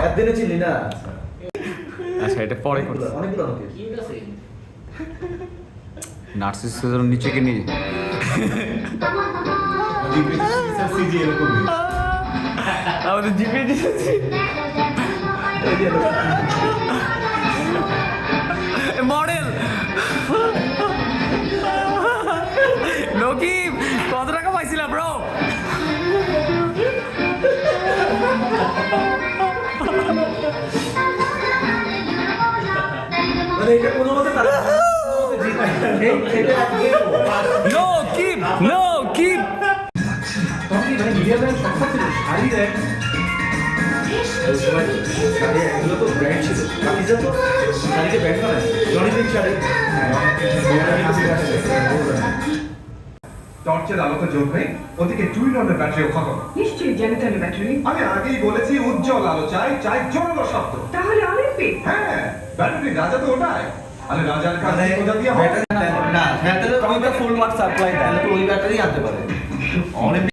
একদিনে চিনলি না? আচ্ছা এটা পরে করতে অনেকগুলো নাকি? নার্সিসিজম নিচে কি নিয়ে আমাদের জিপে দিয়েছি মডেল নকিব কত টাকা পাইছিলাম ব্রো? মানে এটা কোনো মতে তারা নো কিপ নো কিপ তখন মানে মিডিয়া ব্র্যান্ড সস্তা ছিল, শাড়ি দেখ শাড়ি এগুলো তো ব্র্যান্ড ছিল, বাকিজা তো শাড়িকে ব্র্যান্ড বানায়, জনি পিঙ্ক শাড়ি। টর্চের আলোতে যোগ হয়ে ওদিকে টুইননের ব্যাটারিও খতম। নিশ্চয়ই জেনারেটরের ব্যাটারি। আমি আগেই বলেছি উজ্জ্বল আলো চাই, চাই জোরালো শব্দ। তাহলে অলিম্পিক। হ্যাঁ, ব্যাটারি রাজা তো ওটাই। আরে রাজার কাছে খোঁজা দিয়ে হবে না হ্যাঁ, তাহলে তুমি তো ফুল ওয়াট সাপ্লাই দেয়, তাহলে তো ওই ব্যাটারি আনতে পারে অনেক।